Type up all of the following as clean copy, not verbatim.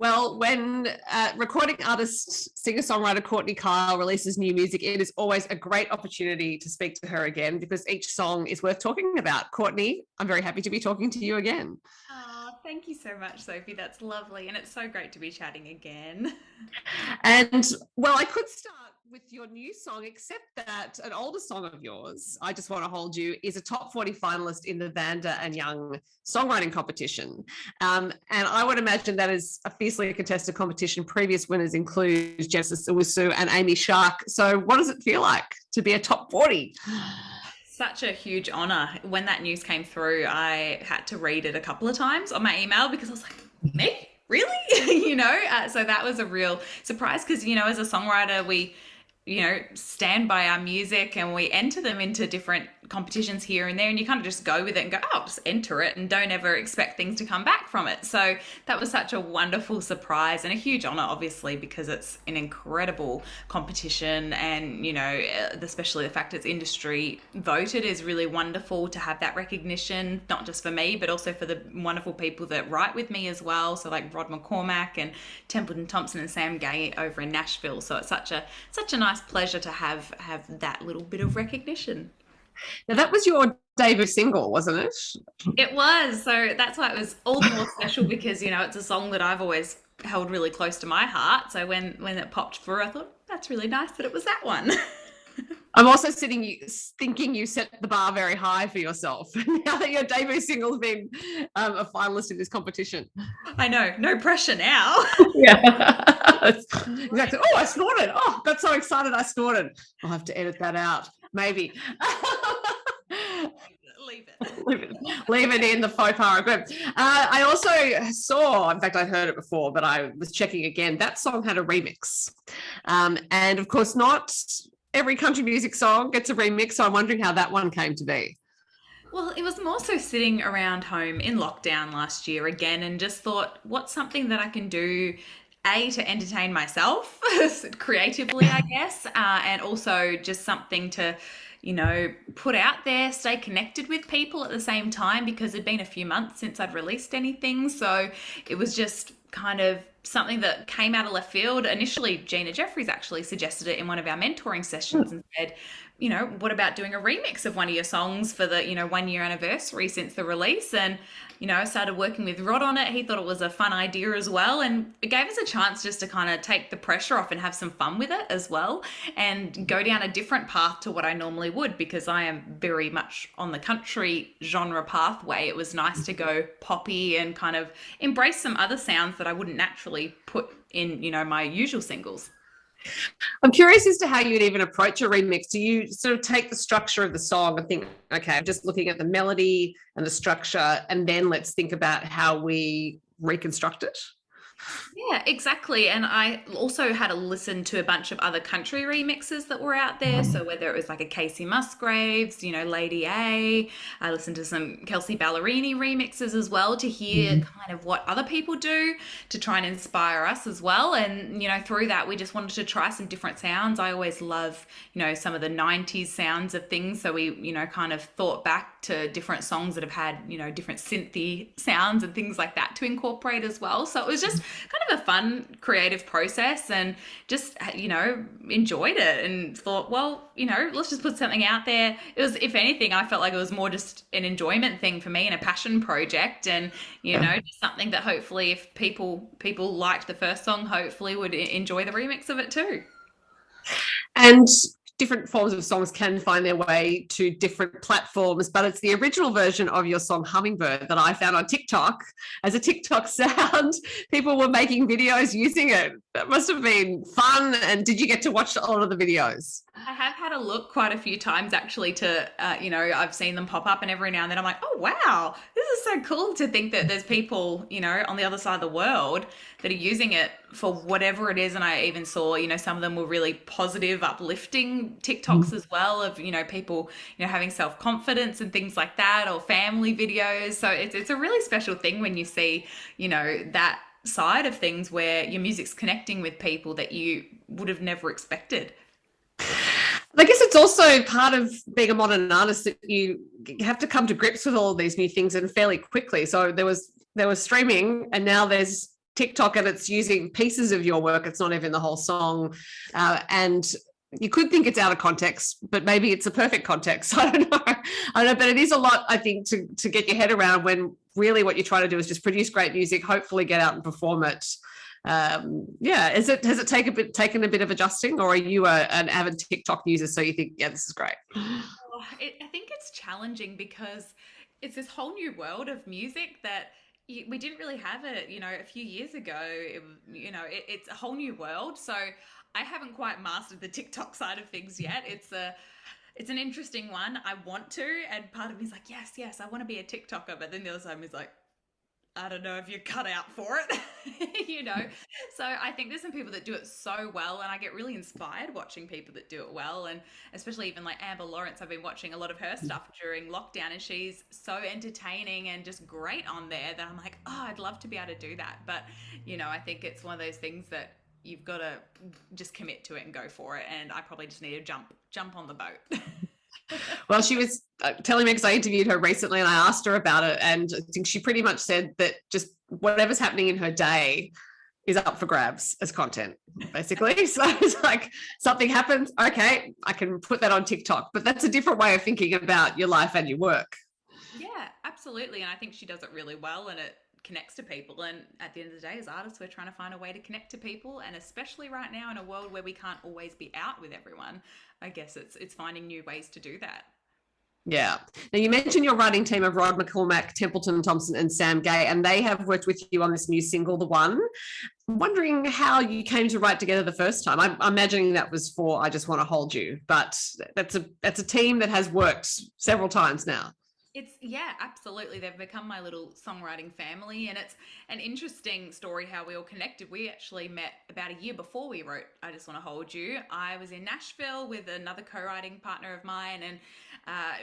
Well, when recording artist, singer-songwriter Courtney Keil releases new music, it is always a great opportunity to speak to her again because each song is worth talking about. Courtney, I'm very happy to be talking to you again. Oh, thank you so much, Sophie. That's lovely. And it's so great to be chatting again. And well, I could start with your new song, except that an older song of yours, I Just Want to Hold You, is a top 40 finalist in the Vanda and Young songwriting competition. And I would imagine that is a fiercely contested competition. Previous winners include Genesis Owusu and Amy Shark. So what does it feel like to be a top 40? Such a huge honor. When that news came through, I had to read it a couple of times on my email because I was like, me? Really? So that was a real surprise because, as a songwriter, we stand by our music and we enter them into different competitions here and there, and you kind of just go with it and go, oh, I'll just enter it and don't ever expect things to come back from it. So that was such a wonderful surprise and a huge honor, obviously, because it's an incredible competition, and especially the fact it's industry voted is really wonderful to have that recognition, not just for me but also for the wonderful people that write with me as well, so like Rod McCormack and Templeton Thompson and Sam Gay over in Nashville. So it's such a nice pleasure to have that little bit of recognition. Now, that was your debut single, wasn't it? It was. So that's why it was all the more special because, it's a song that I've always held really close to my heart. So when it popped through, I thought, that's really nice that it was that one. I'm also thinking you set the bar very high for yourself now that your debut single's been a finalist in this competition. I know, no pressure now. Yeah, exactly. Oh, I snorted. Oh, got so excited I snorted. I'll have to edit that out, maybe. Leave it in the faux pas group. I also saw, in fact, I heard it before, but I was checking again. That song had a remix, and of course, not every country music song gets a remix. So I'm wondering how that one came to be. Well, it was more so sitting around home in lockdown last year again and just thought, what's something that I can do, A, to entertain myself creatively, I guess, and also just something to, put out there, stay connected with people at the same time because it'd been a few months since I'd released anything. So it was just kind of something that came out of left field. Initially, Gina Jeffries actually suggested it in one of our mentoring sessions and said, what about doing a remix of one of your songs for the, 1 year anniversary since the release? And, I started working with Rod on it. He thought it was a fun idea as well. And it gave us a chance just to kind of take the pressure off and have some fun with it as well and go down a different path to what I normally would because I am very much on the country genre pathway. It was nice to go poppy and kind of embrace some other sounds that I wouldn't naturally put in, my usual singles. I'm curious as to how you'd even approach a remix. Do you sort of take the structure of the song and think, okay, I'm just looking at the melody and the structure, and then let's think about how we reconstruct it? Yeah, exactly. And I also had a listen to a bunch of other country remixes that were out there. So whether it was like a Casey Musgraves, Lady A, I listened to some Kelsey Ballerini remixes as well to hear kind of what other people do to try and inspire us as well. And, through that, we just wanted to try some different sounds. I always love, some of the 90s sounds of things. So we, kind of thought back to different songs that have had, different synthy sounds and things like that to incorporate as well. So it was just kind of a fun creative process and just enjoyed it and thought, well, let's just put something out there. It was, if anything, I felt like it was more just an enjoyment thing for me and a passion project, and just something that hopefully if people liked the first song, hopefully would enjoy the remix of it too. And different forms of songs can find their way to different platforms, but it's the original version of your song Hummingbird that I found on TikTok as a TikTok sound. People were making videos using it. That must have been fun. And did you get to watch a lot of the videos? I have had a look quite a few times actually to, I've seen them pop up and every now and then I'm like, oh, wow, this is so cool to think that there's people, on the other side of the world that are using it for whatever it is. And I even saw, some of them were really positive, uplifting TikToks as well of, people, having self-confidence and things like that, or family videos. So it's a really special thing when you see, that side of things where your music's connecting with people that you would have never expected. I guess it's also part of being a modern artist that you have to come to grips with all of these new things and fairly quickly. So there was streaming, and now there's TikTok and it's using pieces of your work. It's not even the whole song. And you could think it's out of context, but maybe it's a perfect context. I don't know. But it is a lot, I think, to get your head around when really what you're trying to do is just produce great music, hopefully get out and perform it. Has it taken a bit of adjusting, or are you an avid TikTok user so you think, yeah, this is great? I think it's challenging because it's this whole new world of music that we didn't really have it, a few years ago. It's a whole new world. So I haven't quite mastered the TikTok side of things yet. It's an interesting one. I want to, and part of me is like, yes, I want to be a TikToker, but then the other side is like, I don't know if you're cut out for it, So I think there's some people that do it so well, and I get really inspired watching people that do it well, and especially even like Amber Lawrence. I've been watching a lot of her stuff during lockdown, and she's so entertaining and just great on there that I'm like, oh, I'd love to be able to do that. But I think it's one of those things that you've got to just commit to it and go for it. And I probably just need to jump on the boat. Well, she was telling me, because I interviewed her recently and I asked her about it, and I think she pretty much said that just whatever's happening in her day is up for grabs as content, basically. So it's like something happens, okay, I can put that on TikTok, but that's a different way of thinking about your life and your work. Yeah, absolutely. And I think she does it really well, and it connects to people. And at the end of the day, as artists, we're trying to find a way to connect to people, and especially right now in a world where we can't always be out with everyone, I guess it's finding new ways to do that. Yeah. Now, you mentioned your writing team of Rod McCormack, Templeton Thompson, and Sam Gay, and they have worked with you on this new single, The One. I'm wondering how you came to write together the first time. I'm imagining that was for I Just Want to Hold You, but that's a team that has worked several times now. Yeah, absolutely. They've become my little songwriting family, and it's an interesting story how we all connected. We actually met about a year before we wrote I Just Want to Hold You. I was in Nashville with another co-writing partner of mine, and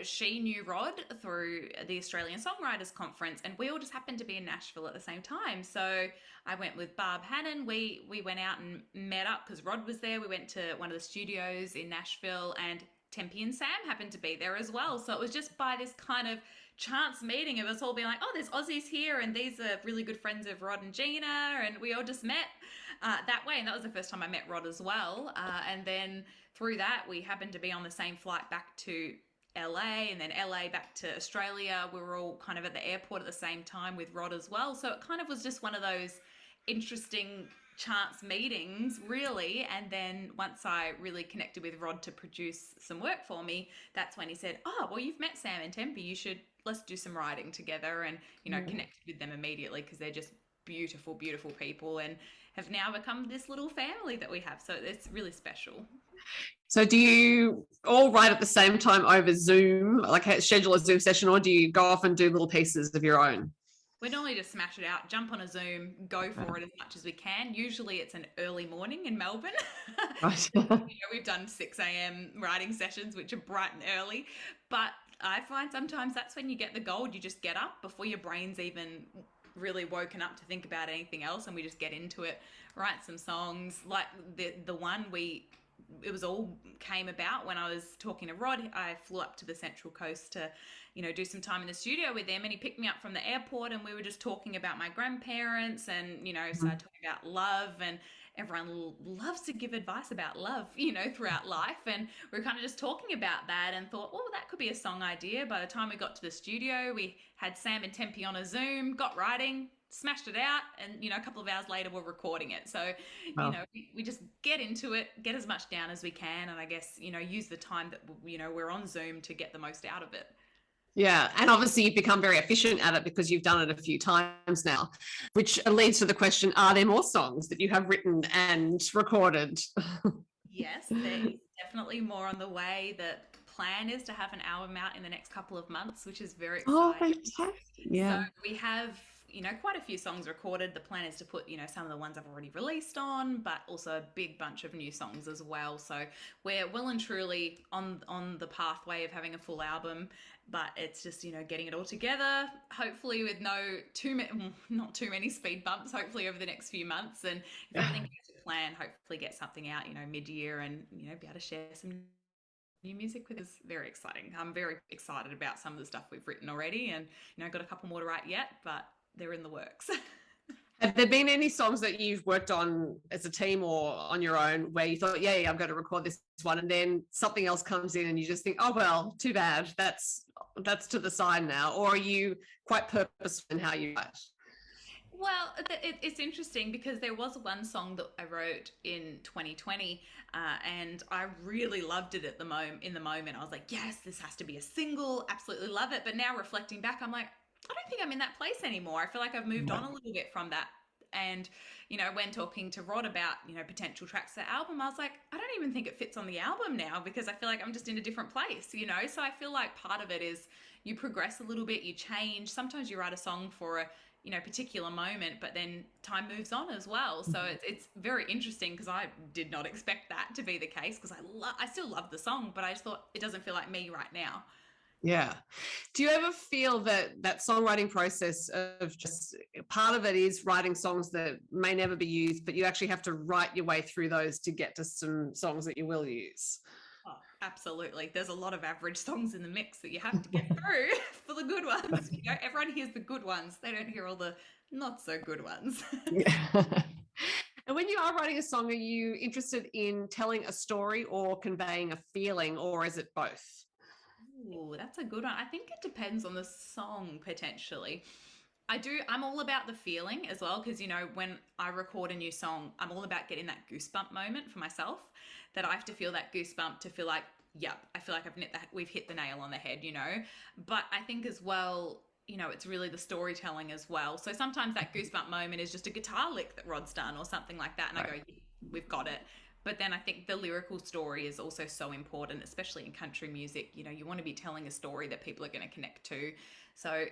she knew Rod through the Australian Songwriters Conference, and we all just happened to be in Nashville at the same time. So I went with Barb Hannon. We went out and met up because Rod was there. We went to one of the studios in Nashville, and Tempe and Sam happened to be there as well. So it was just by this kind of chance meeting of us all being like, oh, there's Aussies here, and these are really good friends of Rod and Gina, and we all just met that way. And that was the first time I met Rod as well. And then through that, we happened to be on the same flight back to LA, and then LA back to Australia. We were all kind of at the airport at the same time with Rod as well. So it kind of was just one of those interesting chance meetings, really. And then once I really connected with Rod to produce some work for me, that's when he said, oh, well, you've met Sam and Tempe, let's do some writing together. And connected with them immediately because they're just beautiful people, and have now become this little family that we have. So it's really special. So do you all write at the same time over Zoom, like schedule a Zoom session, or do you go off and do little pieces of your own? We normally just smash it out, jump on a Zoom, go for it as much as we can. Usually it's an early morning in Melbourne. Right. We've done 6 a.m. writing sessions, which are bright and early. But I find sometimes that's when you get the gold. You just get up before your brain's even really woken up to think about anything else, and we just get into it, write some songs. Like the one it was all came about when I was talking to Rod. I flew up to the Central Coast to do some time in the studio with him, and he picked me up from the airport, and we were just talking about my grandparents, and started talking about love, and everyone loves to give advice about love throughout life, and we were kind of just talking about that and thought, well, that could be a song idea. By the time we got to the studio, we had Sam and Tempe on a Zoom, got writing, smashed it out, and a couple of hours later we're recording it. So Wow. we just get into it, get as much down as we can, and I guess use the time that we're on Zoom to get the most out of it. Yeah, and obviously you've become very efficient at it because you've done it a few times now, which leads to the question, are there more songs that you have written and recorded? Yes, there is definitely more on the way. The plan is to have an album out in the next couple of months, which is very exciting. Oh, fantastic. Yeah. So we have quite a few songs recorded. The plan is to put some of the ones I've already released on, but also a big bunch of new songs as well. So we're well and truly on the pathway of having a full album, but it's just getting it all together, hopefully with not too many speed bumps, hopefully over the next few months. And if everything goes to plan, hopefully get something out mid-year, and be able to share some new music with us. Very exciting. I'm very excited about some of the stuff we've written already, and I've got a couple more to write yet, but they're in the works. Have there been any songs that you've worked on as a team or on your own where you thought, yeah, I'm going to record this one, and then something else comes in and you just think, oh, well, too bad. That's to the side now. Or are you quite purposeful in how you write? Well, it's interesting because there was one song that I wrote in 2020, and I really loved it at the moment. In the moment, I was like, "Yes, this has to be a single. Absolutely love it." But now reflecting back, I'm like, I don't think I'm in that place anymore. I feel like I've moved on a little bit from that. And when talking to Rod about potential tracks for the album, I was like, I don't even think it fits on the album now because I feel like I'm just in a different place. So I feel like part of it is you progress a little bit, you change. Sometimes you write a song for a particular moment, but then time moves on as well. So it's very interesting because I did not expect that to be the case because I still love the song, but I just thought it doesn't feel like me right now. Yeah. Do you ever feel that songwriting process of just part of it is writing songs that may never be used, but you actually have to write your way through those to get to some songs that you will use? Oh, absolutely. There's a lot of average songs in the mix that you have to get through for the good ones. Everyone hears the good ones. They don't hear all the not so good ones. Yeah. And when you are writing a song, are you interested in telling a story or conveying a feeling, or is it both? Ooh, that's a good one. I think it depends on the song potentially. I'm all about the feeling as well because, when I record a new song, I'm all about getting that goosebump moment for myself, that I have to feel that goosebump to feel like, yep, I feel like we've hit the nail on the head. But I think as well, it's really the storytelling as well. So sometimes that goosebump moment is just a guitar lick that Rod's done or something like that. And I go, yeah, we've got it. But then I think the lyrical story is also so important, especially in country music. You want to be telling a story that people are going to connect to. So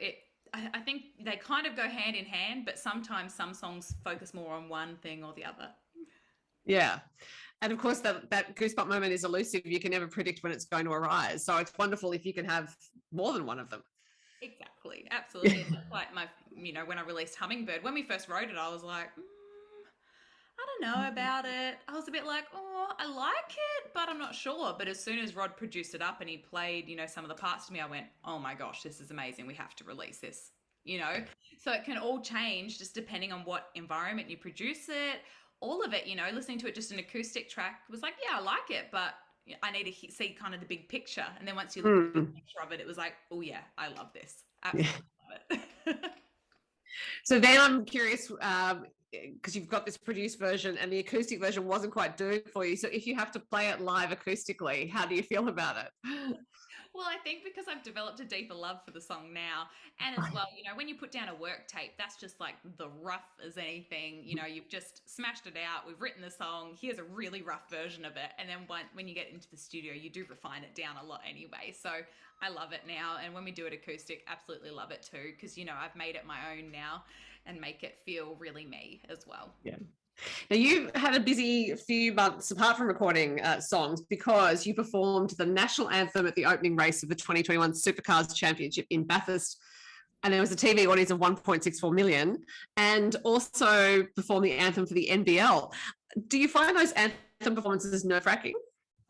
I think they kind of go hand in hand, but sometimes some songs focus more on one thing or the other. Yeah. And of course, that goosebump moment is elusive. You can never predict when it's going to arise. So it's wonderful if you can have more than one of them. Exactly. Absolutely. That's like when I released Hummingbird, when we first wrote it, I was like, I don't know about it. I was a bit like, oh, I like it, but I'm not sure. But as soon as Rod produced it up and he played, some of the parts to me, I went, oh my gosh, this is amazing. We have to release this. So it can all change just depending on what environment you produce it. All of it, listening to it just an acoustic track was like, yeah, I like it, but I need to see kind of the big picture. And then once you look at the big picture of it, it was like, oh yeah, I love this. Absolutely love it. So then I'm curious, because you've got this produced version and the acoustic version wasn't quite doing it for you. So if you have to play it live acoustically, how do you feel about it? Well, I think because I've developed a deeper love for the song now, and as well, when you put down a work tape, that's just like the rough as anything. You've just smashed it out. We've written the song. Here's a really rough version of it, and then when you get into the studio, you do refine it down a lot anyway. So I love it now, and when we do it acoustic, absolutely love it too, because I've made it my own now, and make it feel really me as well. Yeah. Now, you had a busy few months apart from recording songs because you performed the national anthem at the opening race of the 2021 Supercars Championship in Bathurst, and there was a TV audience of 1.64 million, and also performed the anthem for the NBL. Do you find those anthem performances nerve-wracking?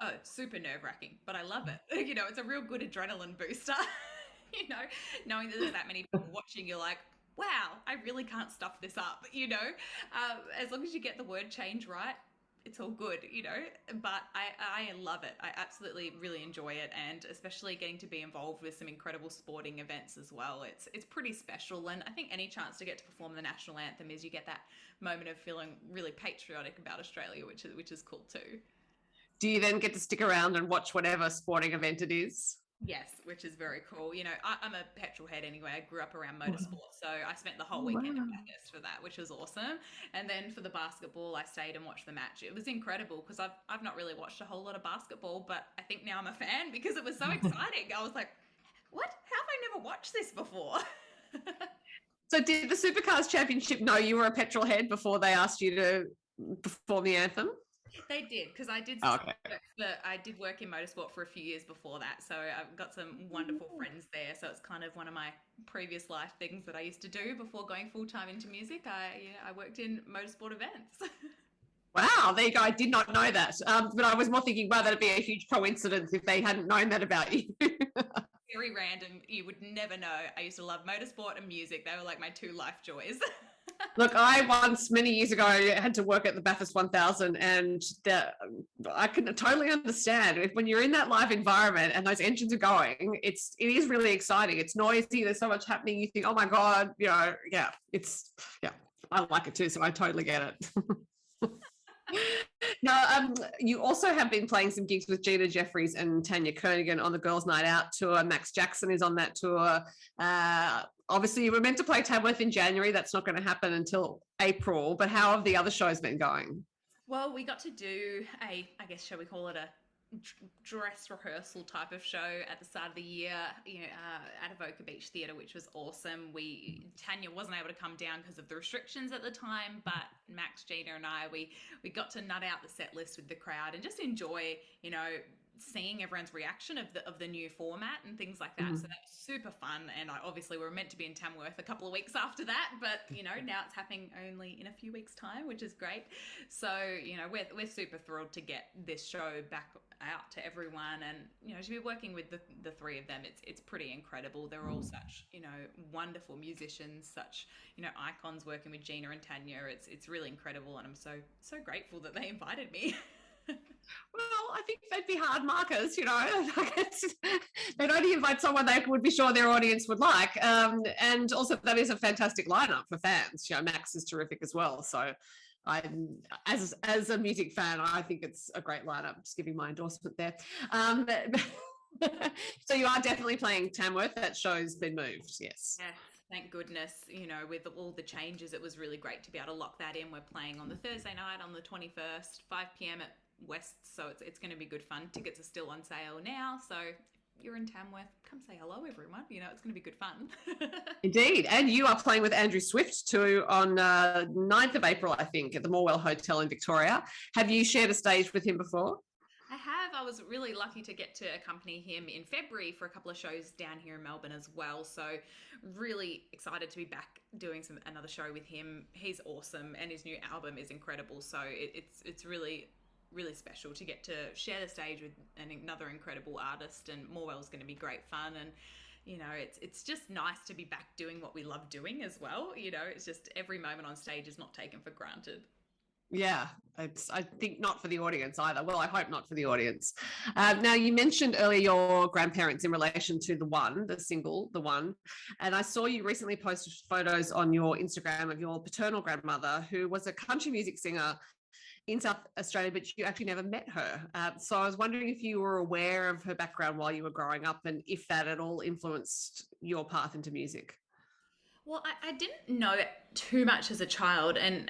Oh, super nerve-wracking, but I love it. It's a real good adrenaline booster. Knowing that there's that many people watching, you're like, wow, I really can't stuff this up, as long as you get the word change right, it's all good, but I love it. I absolutely really enjoy it. And especially getting to be involved with some incredible sporting events as well. It's pretty special. And I think any chance to get to perform the national anthem is you get that moment of feeling really patriotic about Australia, which is cool too. Do you then get to stick around and watch whatever sporting event it is? Yes, which is very cool. I'm a petrol head anyway. I grew up around motorsport, so I spent the whole weekend in Bathurst for that, which was awesome. And then for the basketball, I stayed and watched the match. It was incredible because I've not really watched a whole lot of basketball, but I think now I'm a fan because it was so exciting. I was like, what? How have I never watched this before? So did the Supercars Championship know you were a petrol head before they asked you to perform the anthem? They did, because I did. I did work in motorsport for a few years before that, so I've got some wonderful friends there. So it's kind of one of my previous life things that I used to do before going full time into music. I worked in motorsport events. Wow, there you go. I did not know that, but I was more thinking, wow, that'd be a huge coincidence if they hadn't known that about you. Very random. You would never know. I used to love motorsport and music. They were like my two life joys. Look, I once, many years ago, had to work at the Bathurst 1000, and I can totally understand when you're in that live environment and those engines are going. It is really exciting. It's noisy. There's so much happening. You think, oh my god, yeah. I like it too, so I totally get it. Now, you also have been playing some gigs with Gina Jeffries and Tanya Kernigan on the Girls' Night Out tour. Max Jackson is on that tour. Obviously, you were meant to play Tamworth in January. That's not going to happen until April. But how have the other shows been going? Well, we got to do I guess, shall we call it a dress rehearsal type of show at the start of the year, at Avoca Beach Theatre, which was awesome. Tanya wasn't able to come down because of the restrictions at the time, but Max, Gina, and I, we got to nut out the set list with the crowd and just enjoy, seeing everyone's reaction of the new format and things like that. So that was super fun. And obviously we were meant to be in Tamworth a couple of weeks after that, but now it's happening only in a few weeks' time, which is great. So we're super thrilled to get this show back out to everyone, and to be working with the three of them, it's pretty incredible. They're all such wonderful musicians, such icons. Working with Gina and Tanya, it's really incredible, and I'm so grateful that they invited me. Well, I think they'd be hard markers, they'd only invite someone they would be sure their audience would like. And also that is a fantastic lineup for fans. Max is terrific as well. So as a music fan, I think it's a great lineup. Just giving my endorsement there. So you are definitely playing Tamworth. That show's been moved, yes. Yeah. Thank goodness, with all the changes, it was really great to be able to lock that in. We're playing on the Thursday night on the 21st, 5 p.m. at West, so it's going to be good fun. Tickets are still on sale now, so if you're in Tamworth, come say hello, everyone. It's going to be good fun. Indeed. And you are playing with Andrew Swift too on 9th of April, I think, at the Morwell Hotel in Victoria. Have you shared a stage with him before? I have. I was really lucky to get to accompany him in February for a couple of shows down here in Melbourne as well. So really excited to be back doing another show with him. He's awesome, and his new album is incredible. So it's really, really special to get to share the stage with another incredible artist, and Morwell's going to be great fun. And it's just nice to be back doing what we love doing as well. It's just every moment on stage is not taken for granted. Yeah, I think not for the audience either. Well, I hope not for the audience. Now, you mentioned earlier your grandparents in relation to the single, The One. And I saw you recently posted photos on your Instagram of your paternal grandmother, who was a country music singer in South Australia, but you actually never met her. So I was wondering if you were aware of her background while you were growing up, and if that at all influenced your path into music. Well, I didn't know too much as a child, and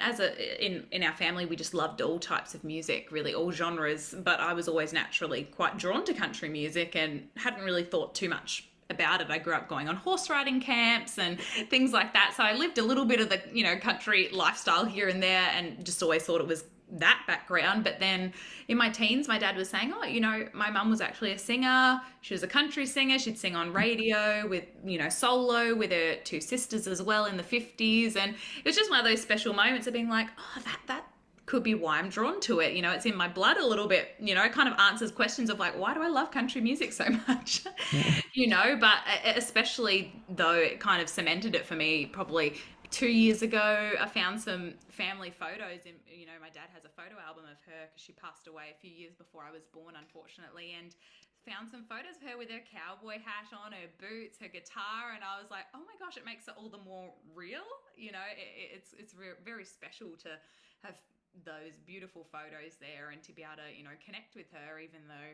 in our family we just loved all types of music, really all genres, but I was always naturally quite drawn to country music and hadn't really thought too much about it. I grew up going on horse riding camps and things like that, so I lived a little bit of the country lifestyle here and there, and just always thought it was that background. But then in my teens, my dad was saying, my mum was actually a singer. She was a country singer. She'd sing on radio with, solo with her two sisters as well in the 50s. And it was just one of those special moments of being like, oh, that could be why I'm drawn to it. It's in my blood a little bit, it kind of answers questions of like, why do I love country music so much? But especially though it kind of cemented it for me probably 2 years ago. I found some family photos in, my dad has a photo album of her because she passed away a few years before I was born, unfortunately, and found some photos of her with her cowboy hat on, her boots, her guitar, and I was like, oh my gosh, it makes it all the more real. It's very special to have those beautiful photos there and to be able to, connect with her, even though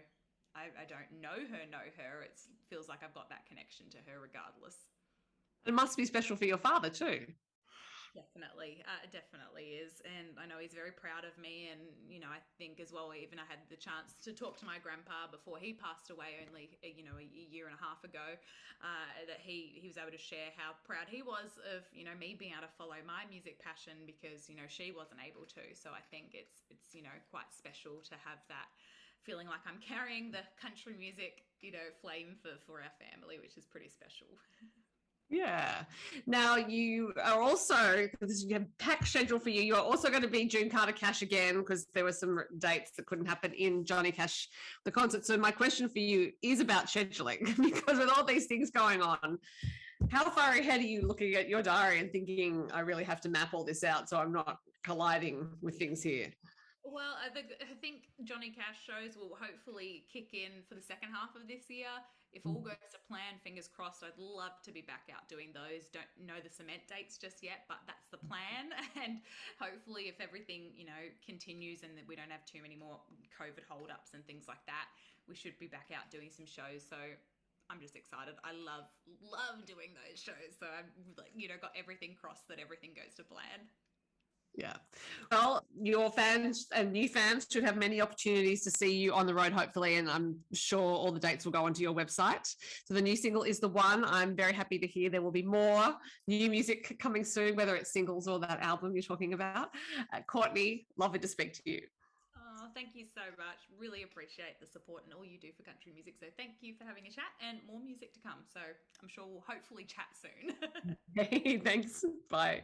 I don't know her. It feels like I've got that connection to her regardless. It must be special for your father too. Definitely is, and I know he's very proud of me. And I think as well, even I had the chance to talk to my grandpa before he passed away only a year and a half ago, that he was able to share how proud he was of me being able to follow my music passion, because she wasn't able to. So I think it's quite special to have that feeling like I'm carrying the country music flame for our family, which is pretty special. Yeah. Now you are also, because you have a packed schedule for you, you're also going to be June Carter Cash again, because there were some dates that couldn't happen in Johnny Cash, the concert. So my question for you is about scheduling, because with all these things going on, How far ahead are you looking at your diary and thinking, I really have to map all this out so I'm not colliding with things here? Well, I think Johnny Cash shows will hopefully kick in for the second half of this year. If all goes to plan, fingers crossed, I'd love to be back out doing those. Don't know the cement dates just yet, but that's the plan. And hopefully, if everything, continues and that we don't have too many more COVID holdups and things like that, we should be back out doing some shows. So I'm just excited. I love doing those shows. So I'm like, got everything crossed that everything goes to plan. Yeah. Well, your fans and new fans should have many opportunities to see you on the road, hopefully, and I'm sure all the dates will go onto your website. So the new single is The One. I'm very happy to hear there will be more new music coming soon, whether it's singles or that album you're talking about. Courtney, lovely to speak to you. Oh, thank you so much. Really appreciate the support and all you do for country music. So thank you for having a chat and more music to come. So I'm sure we'll hopefully chat soon. Hey, thanks. Bye.